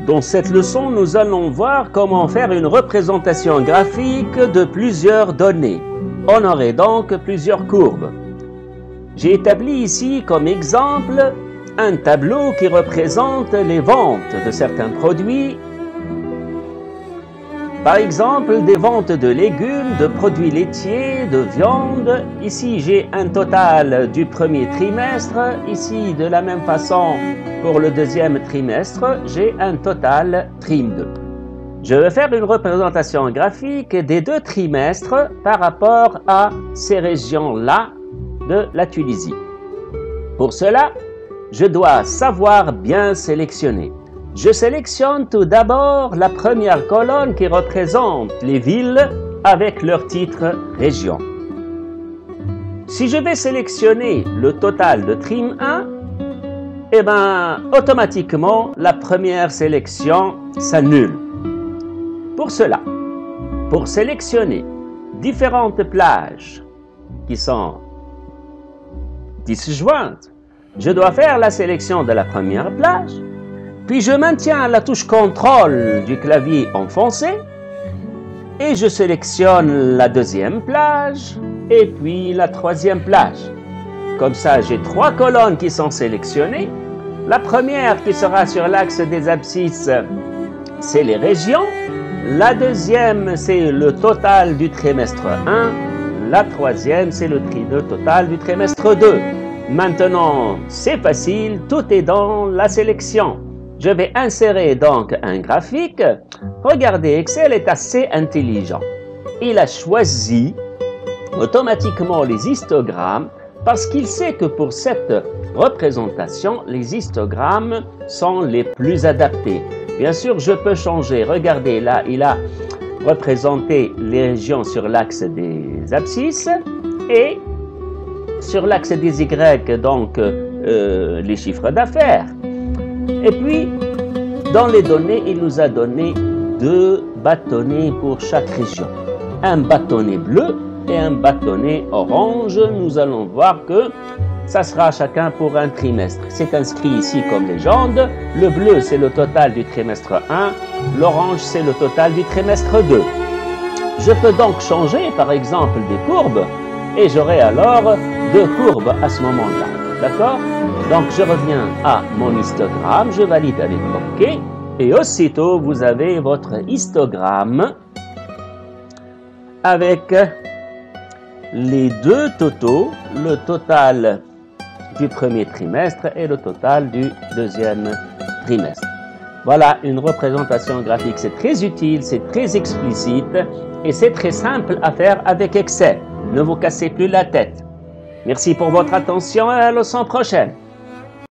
Dans cette leçon, nous allons voir comment faire une représentation graphique de plusieurs données. On aurait donc plusieurs courbes. J'ai établi ici comme exemple un tableau qui représente les ventes de certains produits. Par exemple, des ventes de légumes, de produits laitiers, de viande. Ici, j'ai un total du premier trimestre. Ici, de la même façon, pour le deuxième trimestre, j'ai un total trim 2. Je vais faire une représentation graphique des deux trimestres par rapport à ces régions-là de la Tunisie. Pour cela, je dois savoir bien sélectionner. Je sélectionne tout d'abord la première colonne qui représente les villes avec leur titre région. Si je vais sélectionner le total de trim 1, eh bien, automatiquement, la première sélection s'annule. Pour cela, pour sélectionner différentes plages qui sont disjointes, je dois faire la sélection de la première plage, puis je maintiens la touche contrôle du clavier enfoncé et je sélectionne la deuxième plage et puis la troisième plage. Comme ça, j'ai trois colonnes qui sont sélectionnées. La première qui sera sur l'axe des abscisses, c'est les régions. La deuxième, c'est le total du trimestre 1. La troisième, c'est le total du trimestre 2. Maintenant, c'est facile, tout est dans la sélection. Je vais insérer donc un graphique. Regardez, Excel est assez intelligent. Il a choisi automatiquement les histogrammes parce qu'il sait que pour cette représentation, les histogrammes sont les plus adaptés. Bien sûr, je peux changer. Regardez, là, il a représenté les régions sur l'axe des abscisses et sur l'axe des Y, donc les chiffres d'affaires. Et puis, dans les données, il nous a donné deux bâtonnets pour chaque région. Un bâtonnet bleu et un bâtonnet orange. Nous allons voir que ça sera chacun pour un trimestre. C'est inscrit ici comme légende. Le bleu, c'est le total du trimestre 1. L'orange, c'est le total du trimestre 2. Je peux donc changer, par exemple, des courbes et j'aurai alors deux courbes à ce moment-là. D'accord? Donc, je reviens à mon histogramme, je valide avec OK, et aussitôt, vous avez votre histogramme avec les deux totaux, le total du premier trimestre et le total du deuxième trimestre. Voilà une représentation graphique, c'est très utile, c'est très explicite et c'est très simple à faire avec Excel. Ne vous cassez plus la tête. Merci pour votre attention et à la leçon prochaine.